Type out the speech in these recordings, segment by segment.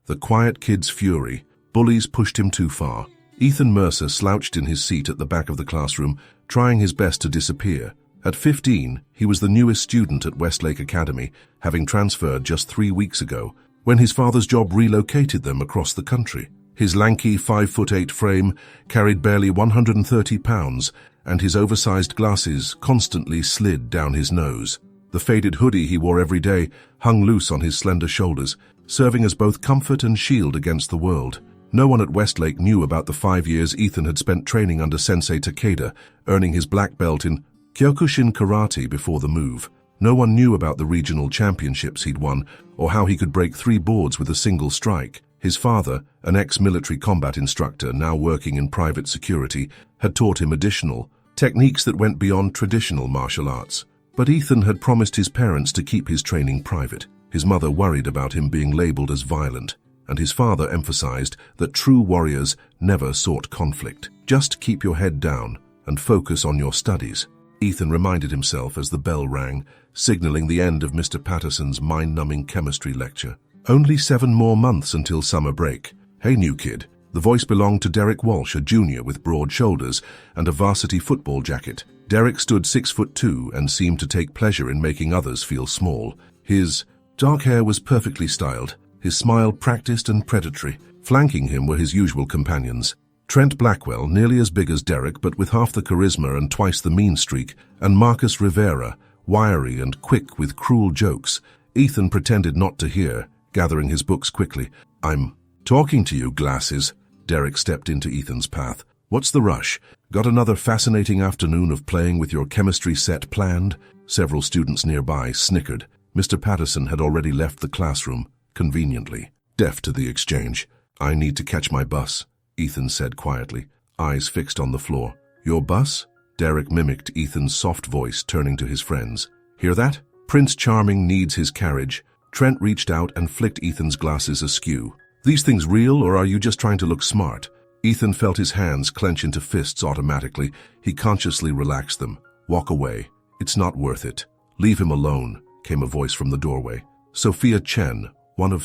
The quiet kid's fury. Bullies pushed him too far. Ethan Mercer slouched in his seat at the back of the classroom, trying his best to disappear. At 15, he was the newest student at Westlake Academy, having transferred just 3 weeks ago, when his father's job relocated them across the country. His lanky 5'8" frame carried barely 130 pounds, and his oversized glasses constantly slid down his nose. The faded hoodie he wore every day hung loose on his slender shoulders, serving as both comfort and shield against the world. No one at Westlake knew about the 5 years Ethan had spent training under Sensei Takeda, earning his black belt in Kyokushin karate before the move. No one knew about the regional championships he'd won, or how he could break 3 boards with a single strike. His father, an ex-military combat instructor now working in private security, had taught him additional techniques that went beyond traditional martial arts. But Ethan had promised his parents to keep his training private. His mother worried about him being labeled as violent, and his father emphasized that true warriors never sought conflict. Just keep your head down and focus on your studies, Ethan reminded himself as the bell rang, signaling the end of Mr. Patterson's mind-numbing chemistry lecture. Only 7 more months until summer break. Hey, new kid. The voice belonged to Derek Walsh, a junior with broad shoulders and a varsity football jacket. Derek stood 6'2" and seemed to take pleasure in making others feel small. His dark hair was perfectly styled, his smile practiced and predatory. Flanking him were his usual companions. Trent Blackwell, nearly as big as Derek but with half the charisma and twice the mean streak, and Marcus Rivera, wiry and quick with cruel jokes. Ethan pretended not to hear, gathering his books quickly. "I'm talking to you, glasses." Derek stepped into Ethan's path. "What's the rush? Got another fascinating afternoon of playing with your chemistry set planned?" Several students nearby snickered. Mr. Patterson had already left the classroom, conveniently, deaf to the exchange. "I need to catch my bus," Ethan said quietly, eyes fixed on the floor. "Your bus?" Derek mimicked Ethan's soft voice, turning to his friends. "Hear that? Prince Charming needs his carriage." Trent reached out and flicked Ethan's glasses askew. "These things real, or are you just trying to look smart?" Ethan felt his hands clench into fists automatically. He consciously relaxed them. "Walk away. It's not worth it." "Leave him alone," came a voice from the doorway. Sophia Chen, one of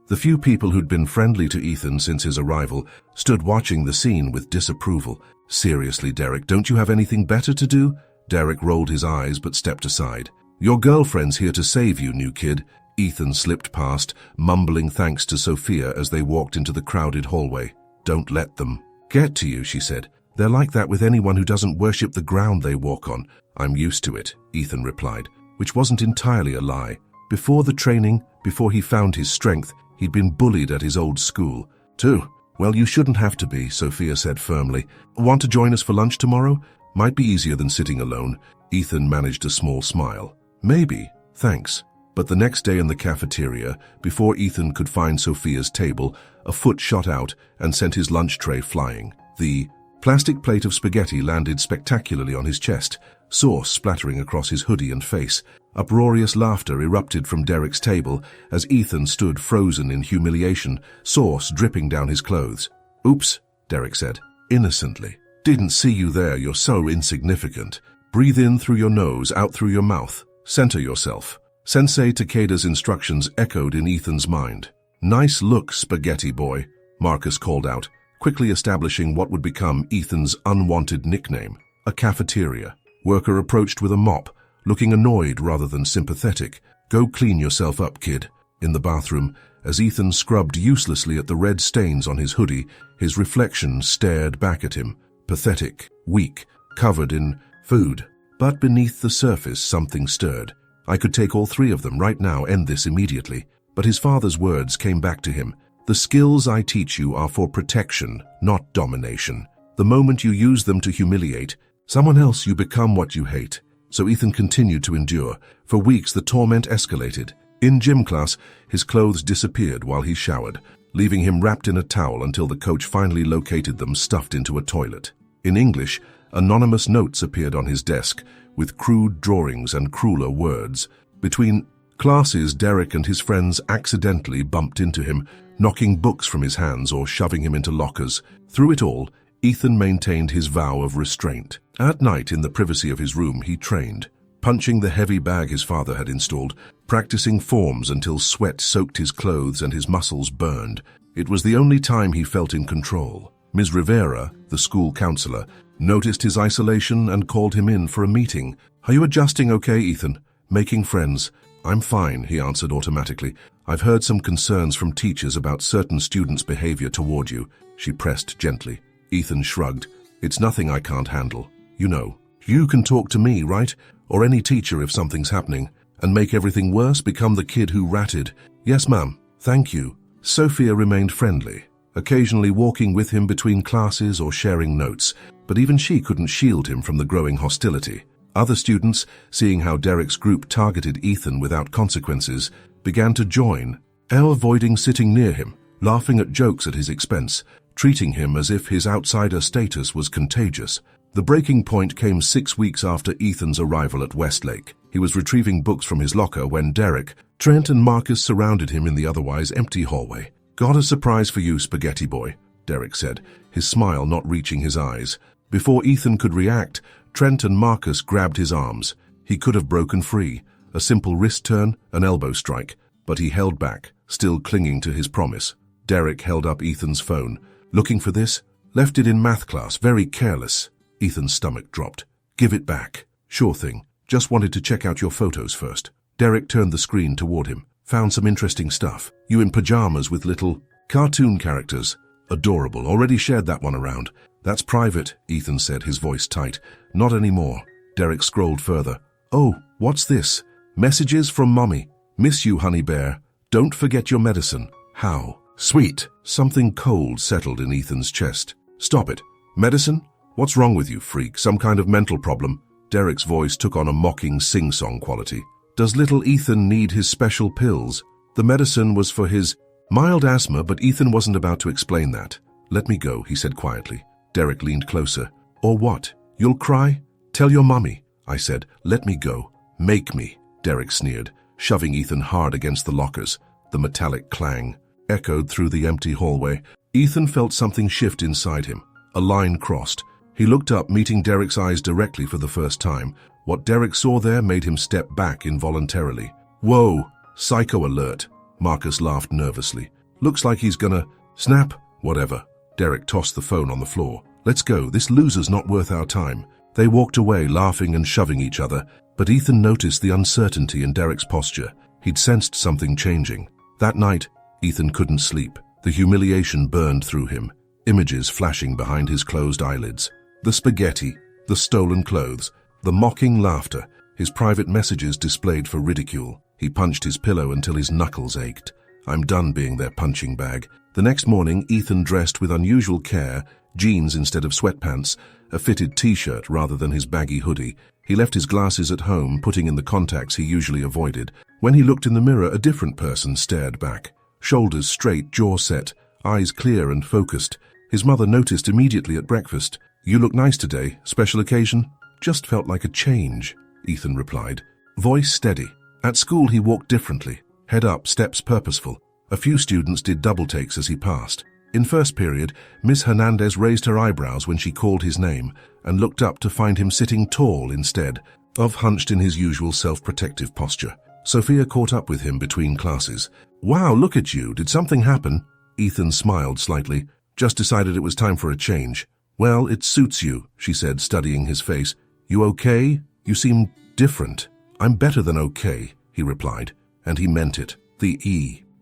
the few people who'd been friendly to Ethan since his arrival, stood watching the scene with disapproval. "Seriously, Derek, don't you have anything better to do?" Derek rolled his eyes but stepped aside. "Your girlfriend's here to save you, new kid." Ethan slipped past, mumbling thanks to Sophia as they walked into the crowded hallway. "Don't let them get to you," she said. "They're like that with anyone who doesn't worship the ground they walk on." "I'm used to it," Ethan replied, which wasn't entirely a lie. Before the training, before he found his strength, he'd been bullied at his old school, too. "Well, you shouldn't have to be," Sophia said firmly. "Want to join us for lunch tomorrow? Might be easier than sitting alone." Ethan managed a small smile. "Maybe, thanks." But the next day in the cafeteria, before Ethan could find Sophia's table, a foot shot out and sent his lunch tray flying. The plastic plate of spaghetti landed spectacularly on his chest, sauce splattering across his hoodie and face. Uproarious laughter erupted from Derek's table as Ethan stood frozen in humiliation, sauce dripping down his clothes. "Oops," Derek said, innocently. "Didn't see you there, you're so insignificant. Breathe in through your nose, out through your mouth. Center yourself." Sensei Takeda's instructions echoed in Ethan's mind. "Nice look, spaghetti boy," Marcus called out, quickly establishing what would become Ethan's unwanted nickname. A cafeteria. Worker approached with a mop, looking annoyed rather than sympathetic. "Go clean yourself up, kid." In the bathroom, as Ethan scrubbed uselessly at the red stains on his hoodie, his reflection stared back at him, pathetic, weak, covered in food. But beneath the surface something stirred. "I could take all 3 of them right now, end this immediately." But his father's words came back to him. "The skills I teach you are for protection, not domination. The moment you use them to humiliate someone else, you become what you hate." So Ethan continued to endure. For weeks the torment escalated. In gym class, his clothes disappeared while he showered, leaving him wrapped in a towel until the coach finally located them stuffed into a toilet. In English, anonymous notes appeared on his desk, with crude drawings and crueler words. Between classes, Derek and his friends accidentally bumped into him, knocking books from his hands or shoving him into lockers. Through it all, Ethan maintained his vow of restraint. At night, in the privacy of his room, he trained. punching the heavy bag his father had installed, practicing forms until sweat soaked his clothes and his muscles burned. It was the only time he felt in control. Ms. Rivera, the school counselor, noticed his isolation and called him in for a meeting. "Are you adjusting okay, Ethan? Making friends?" "I'm fine," he answered automatically. "I've heard some concerns from teachers about certain students' behavior toward you." She pressed gently. Ethan shrugged. "It's nothing I can't handle. You know, you can talk to me, right? Or any teacher if something's happening. And make everything worse, become the kid who ratted." "Yes, ma'am. Thank you." Sophia remained friendly, occasionally walking with him between classes or sharing notes, but even she couldn't shield him from the growing hostility. Other students, seeing how Derek's group targeted Ethan without consequences, began to join, avoiding sitting near him, laughing at jokes at his expense, treating him as if his outsider status was contagious. The breaking point came 6 weeks after Ethan's arrival at Westlake. He was retrieving books from his locker when Derek, Trent and Marcus surrounded him in the otherwise empty hallway. "Got a surprise for you, spaghetti boy," Derek said, his smile not reaching his eyes. Before Ethan could react, Trent and Marcus grabbed his arms. He could have broken free, a simple wrist turn, an elbow strike, but he held back, still clinging to his promise. Derek held up Ethan's phone. "Looking for this? Left it in math class, very careless." Ethan's stomach dropped. "Give it back." "Sure thing. Just wanted to check out your photos first." Derek turned the screen toward him. "Found some interesting stuff. You in pajamas with little cartoon characters. Adorable. Already shared that one around." "That's private," Ethan said, his voice tight. "Not anymore." Derek scrolled further. "Oh, what's this? Messages from Mommy. Miss you, honey bear. Don't forget your medicine." "How? Sweet." Something cold settled in Ethan's chest. "Stop it. Medicine? What's wrong with you, freak? Some kind of mental problem?" Derek's voice took on a mocking sing-song quality. "Does little Ethan need his special pills?" The medicine was for his mild asthma, but Ethan wasn't about to explain that. "Let me go," he said quietly. Derek leaned closer. "Or what? You'll cry? Tell your mommy." I said, "Let me go." "Make me," Derek sneered, shoving Ethan hard against the lockers. The metallic clang echoed through the empty hallway. Ethan felt something shift inside him. A line crossed. He looked up, meeting Derek's eyes directly for the first time. What Derek saw there made him step back involuntarily. "Whoa, psycho alert," Marcus laughed nervously. "Looks like he's gonna snap." "Whatever." Derek tossed the phone on the floor. "Let's go, this loser's not worth our time." They walked away, laughing and shoving each other, but Ethan noticed the uncertainty in Derek's posture. He'd sensed something changing. That night, Ethan couldn't sleep. The humiliation burned through him, images flashing behind his closed eyelids. The spaghetti, the stolen clothes, the mocking laughter, his private messages displayed for ridicule. He punched his pillow until his knuckles ached. "I'm done being their punching bag." The next morning, Ethan dressed with unusual care, jeans instead of sweatpants, a fitted t-shirt rather than his baggy hoodie. He left his glasses at home, putting in the contacts he usually avoided. When he looked in the mirror, a different person stared back. Shoulders straight, jaw set, eyes clear and focused. His mother noticed immediately at breakfast. "You look nice today. Special occasion?" "Just felt like a change," Ethan replied. Voice steady. At school he walked differently. Head up, steps purposeful. A few students did double takes as he passed. In first period, Miss Hernandez raised her eyebrows when she called his name and looked up to find him sitting tall instead of hunched in his usual self-protective posture. Sophia caught up with him between classes. "Wow, look at you. Did something happen?" Ethan smiled slightly. "Just decided it was time for a change." "Well, it suits you," she said, studying his face. "You okay? You seem different." "I'm better than okay," he replied, and he meant it. The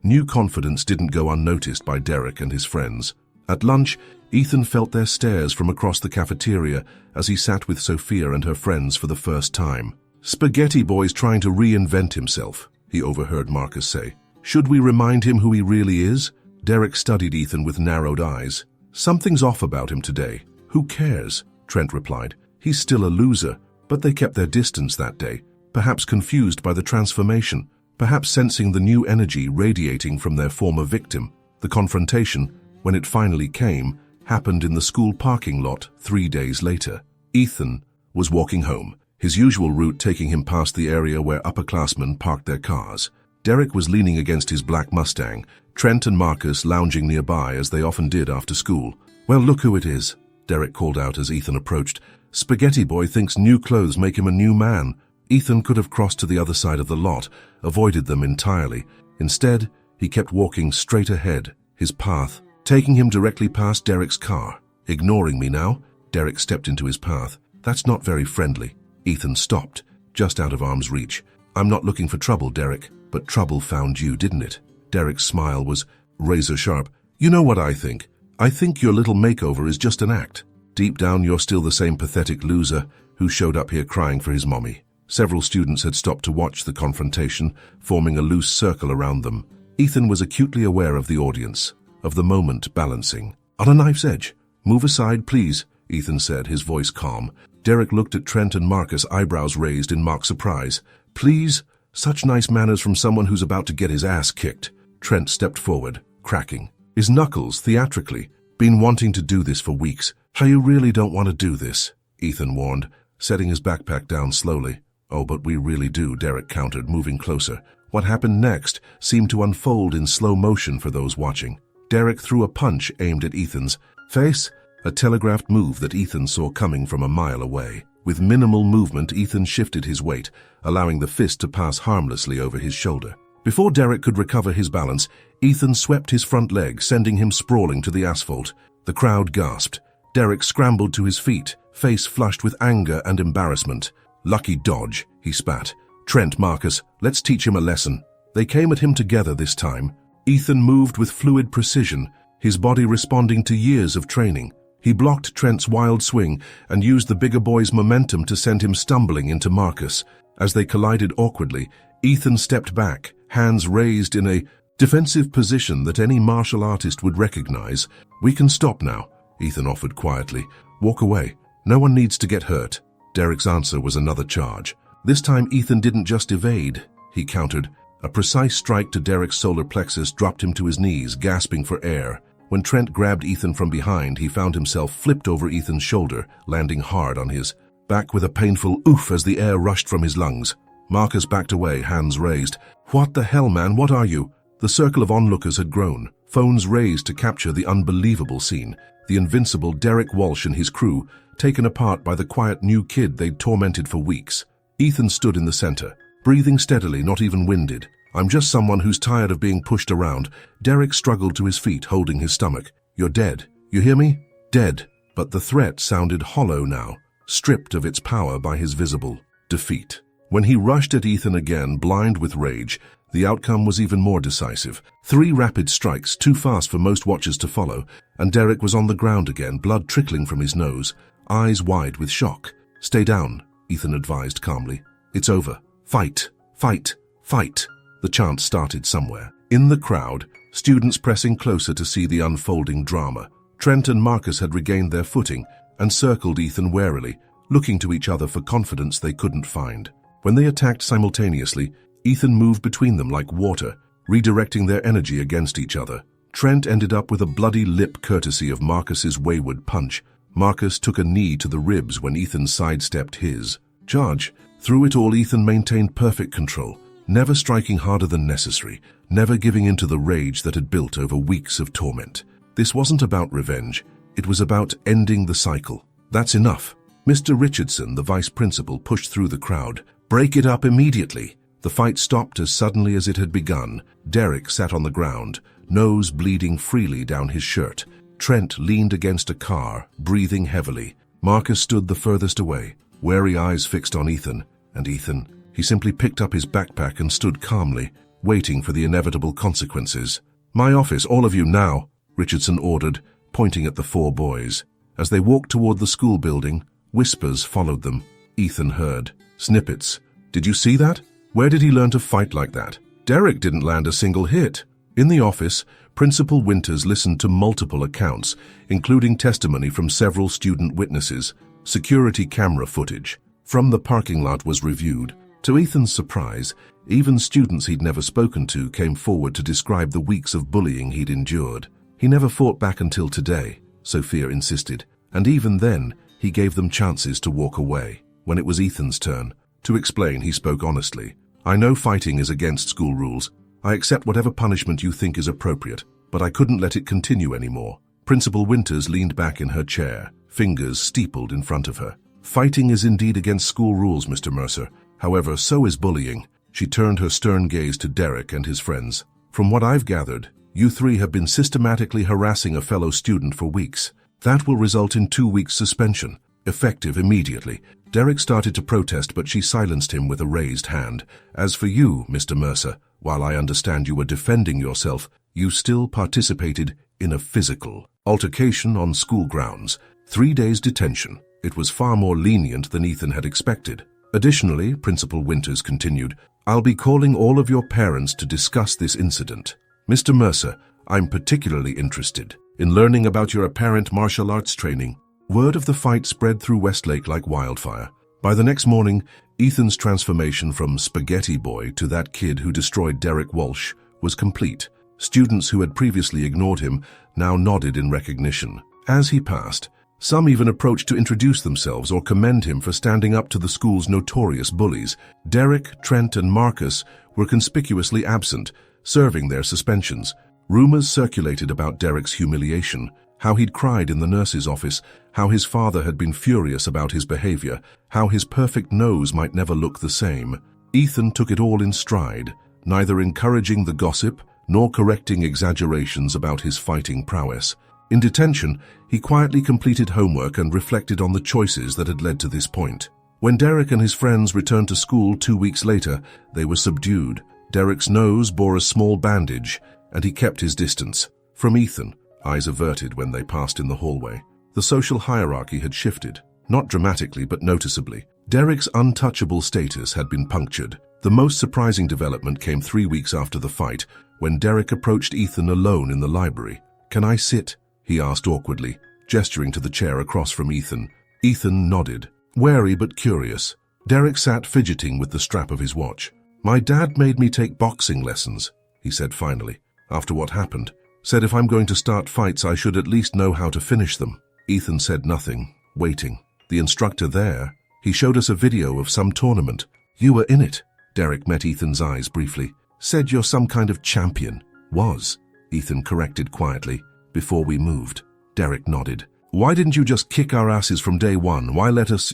new confidence didn't go unnoticed by Derek and his friends. At lunch, Ethan felt their stares from across the cafeteria as he sat with Sophia and her friends for the first time. "Spaghetti boy's trying to reinvent himself," he overheard Marcus say. "Should we remind him who he really is?" Derek studied Ethan with narrowed eyes. "Something's off about him today." "Who cares?" Trent replied. "He's still a loser." But they kept their distance that day, perhaps confused by the transformation, perhaps sensing the new energy radiating from their former victim. The confrontation, when it finally came, happened in the school parking lot 3 days later. Ethan was walking home, his usual route taking him past the area where upperclassmen parked their cars. Derek was leaning against his black Mustang, Trent and Marcus lounging nearby as they often did after school. "Well, look who it is," Derek called out as Ethan approached. "Spaghetti boy thinks new clothes make him a new man." Ethan could have crossed to the other side of the lot, avoided them entirely. Instead, he kept walking straight ahead, his path taking him directly past Derek's car. Ignoring me now? Derek stepped into his path. That's not very friendly. Ethan stopped, just out of arm's reach. I'm not looking for trouble, Derek, but trouble found you, didn't it? Derek's smile was razor sharp. You know what I think? I think your little makeover is just an act. Deep down, you're still the same pathetic loser who showed up here crying for his mommy. Several students had stopped to watch the confrontation, forming a loose circle around them. Ethan was acutely aware of the audience, of the moment balancing. On a knife's edge. Move aside, please, Ethan said, his voice calm. Derek looked at Trent and Marcus, eyebrows raised in mock surprise. Please? Such nice manners from someone who's about to get his ass kicked. Trent stepped forward, cracking his knuckles theatrically. Been wanting to do this for weeks. How you really don't want to do this, Ethan warned, setting his backpack down slowly. Oh, but we really do, Derek countered, moving closer. What happened next seemed to unfold in slow motion for those watching. Derek threw a punch aimed at Ethan's face, a telegraphed move that Ethan saw coming from a mile away. With minimal movement, Ethan shifted his weight, allowing the fist to pass harmlessly over his shoulder. Before Derek could recover his balance, Ethan swept his front leg, sending him sprawling to the asphalt. The crowd gasped. Derek scrambled to his feet, face flushed with anger and embarrassment. Lucky dodge, he spat. Trent, Marcus, let's teach him a lesson. They came at him together this time. Ethan moved with fluid precision, his body responding to years of training. He blocked Trent's wild swing and used the bigger boy's momentum to send him stumbling into Marcus. As they collided awkwardly, Ethan stepped back, hands raised in a defensive position that any martial artist would recognize. We can stop now, Ethan offered quietly. Walk away. No one needs to get hurt. Derek's answer was another charge. This time Ethan didn't just evade, he countered. A precise strike to Derek's solar plexus dropped him to his knees, gasping for air. When Trent grabbed Ethan from behind, he found himself flipped over Ethan's shoulder, landing hard on his back with a painful oof as the air rushed from his lungs. Marcus backed away, hands raised. What the hell, man? What are you? The circle of onlookers had grown, phones raised to capture the unbelievable scene. The invincible Derek Walsh and his crew, taken apart by the quiet new kid they'd tormented for weeks. Ethan stood in the center, breathing steadily, not even winded. I'm just someone who's tired of being pushed around. Derek struggled to his feet, holding his stomach. You're dead. You hear me? Dead. But the threat sounded hollow now, stripped of its power by his visible defeat. When he rushed at Ethan again, blind with rage, the outcome was even more decisive. 3 rapid strikes, too fast for most watchers to follow, and Derek was on the ground again, blood trickling from his nose, eyes wide with shock. Stay down, Ethan advised calmly. It's over. Fight, fight, fight. The chant started somewhere. In the crowd, students pressing closer to see the unfolding drama. Trent and Marcus had regained their footing and circled Ethan warily, looking to each other for confidence they couldn't find. When they attacked simultaneously, Ethan moved between them like water, redirecting their energy against each other. Trent ended up with a bloody lip courtesy of Marcus's wayward punch. Marcus took a knee to the ribs when Ethan sidestepped his charge. Through it all, Ethan maintained perfect control, never striking harder than necessary, never giving in to the rage that had built over weeks of torment. This wasn't about revenge. It was about ending the cycle. That's enough. Mr. Richardson, the vice principal, pushed through the crowd. Break it up immediately. The fight stopped as suddenly as it had begun. Derek sat on the ground, nose bleeding freely down his shirt. Trent leaned against a car, breathing heavily. Marcus stood the furthest away, wary eyes fixed on Ethan. And Ethan, he simply picked up his backpack and stood calmly, waiting for the inevitable consequences. My office, all of you now, Richardson ordered, pointing at the 4 boys. As they walked toward the school building, whispers followed them. Ethan heard snippets. Did you see that? Where did he learn to fight like that? Derek didn't land a single hit. In the office, Principal Winters listened to multiple accounts, including testimony from several student witnesses. Security camera footage from the parking lot was reviewed. To Ethan's surprise, even students he'd never spoken to came forward to describe the weeks of bullying he'd endured. He never fought back until today, Sophia insisted, and even then, he gave them chances to walk away. When it was Ethan's turn to explain, he spoke honestly. I know fighting is against school rules. I accept whatever punishment you think is appropriate, but I couldn't let it continue anymore. Principal Winters leaned back in her chair, fingers steepled in front of her. Fighting is indeed against school rules, Mr. Mercer, However, so is bullying. She turned her stern gaze to Derek and his friends. From what I've gathered, you three have been systematically harassing a fellow student for weeks. That will result in 2 weeks suspension, effective immediately. Derek started to protest, but she silenced him with a raised hand. As for you, Mr. Mercer, while I understand you were defending yourself, you still participated in a physical altercation on school grounds. 3 days detention. It was far more lenient than Ethan had expected. Additionally, Principal Winters continued, I'll be calling all of your parents to discuss this incident. Mr. Mercer, I'm particularly interested in learning about your apparent martial arts training. Word of the fight spread through Westlake like wildfire. By the next morning, Ethan's transformation from spaghetti boy to that kid who destroyed Derek Walsh was complete. Students who had previously ignored him now nodded in recognition. As he passed, some even approached to introduce themselves or commend him for standing up to the school's notorious bullies. Derek, Trent, and Marcus were conspicuously absent, serving their suspensions. Rumors circulated about Derek's humiliation, how he'd cried in the nurse's office, how his father had been furious about his behavior, how his perfect nose might never look the same. Ethan took it all in stride, neither encouraging the gossip nor correcting exaggerations about his fighting prowess. In detention, he quietly completed homework and reflected on the choices that had led to this point. When Derek and his friends returned to school 2 weeks later, they were subdued. Derek's nose bore a small bandage, and he kept his distance. From Ethan, eyes averted when they passed in the hallway. The social hierarchy had shifted, not dramatically but noticeably. Derek's untouchable status had been punctured. The most surprising development came 3 weeks after the fight, when Derek approached Ethan alone in the library. Can I sit? He asked awkwardly, gesturing to the chair across from Ethan. Ethan nodded, wary but curious. Derek sat fidgeting with the strap of his watch. My dad made me take boxing lessons, he said finally, after what happened. Said if I'm going to start fights, I should at least know how to finish them. Ethan said nothing, waiting. The instructor there, he showed us a video of some tournament. You were in it. Derek met Ethan's eyes briefly. Said you're some kind of champion. Was, Ethan corrected quietly. Before we moved. Derek nodded. Why didn't you just kick our asses from day one? Why let us,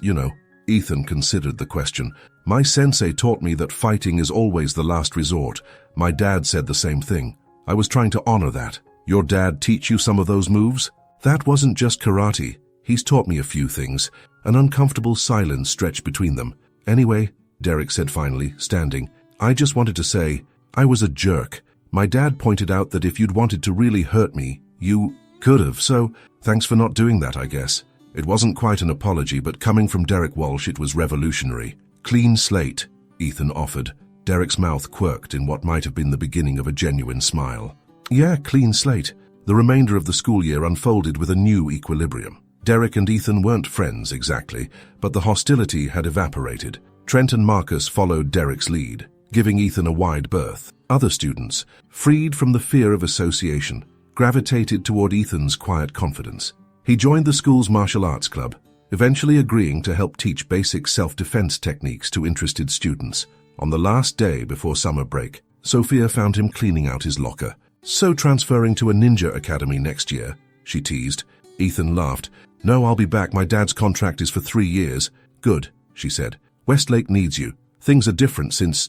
Ethan considered the question. My sensei taught me that fighting is always the last resort. My dad said the same thing. I was trying to honor that. Your dad teach you some of those moves? That wasn't just karate. He's taught me a few things. An uncomfortable silence stretched between them. Anyway, Derek said finally, standing, I just wanted to say, I was a jerk. My dad pointed out that if you'd wanted to really hurt me, you could have, so thanks for not doing that, I guess. It wasn't quite an apology, but coming from Derek Walsh, it was revolutionary. Clean slate, Ethan offered. Derek's mouth quirked in what might have been the beginning of a genuine smile. Yeah, clean slate. The remainder of the school year unfolded with a new equilibrium. Derek and Ethan weren't friends exactly, but the hostility had evaporated. Trent and Marcus followed Derek's lead, giving Ethan a wide berth. Other students, freed from the fear of association, gravitated toward Ethan's quiet confidence. He joined the school's martial arts club, eventually agreeing to help teach basic self-defense techniques to interested students. On the last day before summer break, Sophia found him cleaning out his locker. So transferring to a ninja academy next year, she teased. Ethan laughed. No, I'll be back. My dad's contract is for 3 years. Good, she said. Westlake needs you. Things are different since,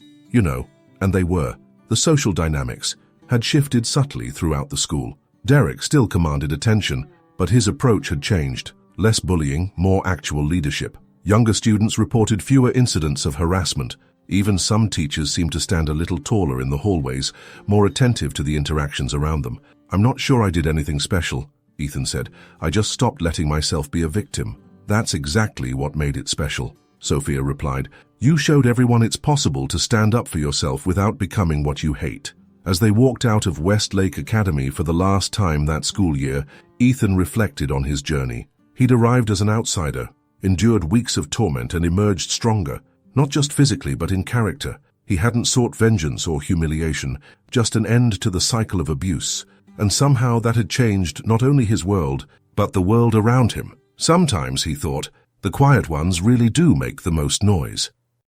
and they were. The social dynamics had shifted subtly throughout the school. Derek still commanded attention, but his approach had changed. Less bullying, more actual leadership. Younger students reported fewer incidents of harassment. Even some teachers seemed to stand a little taller in the hallways, more attentive to the interactions around them. I'm not sure I did anything special, Ethan said. I just stopped letting myself be a victim. That's exactly what made it special, Sophia replied. You showed everyone it's possible to stand up for yourself without becoming what you hate. As they walked out of Westlake Academy for the last time that school year, Ethan reflected on his journey. He'd arrived as an outsider, endured weeks of torment and emerged stronger, not just physically but in character. He hadn't sought vengeance or humiliation, just an end to the cycle of abuse. And somehow that had changed not only his world, but the world around him. Sometimes, he thought, the quiet ones really do make the most noise.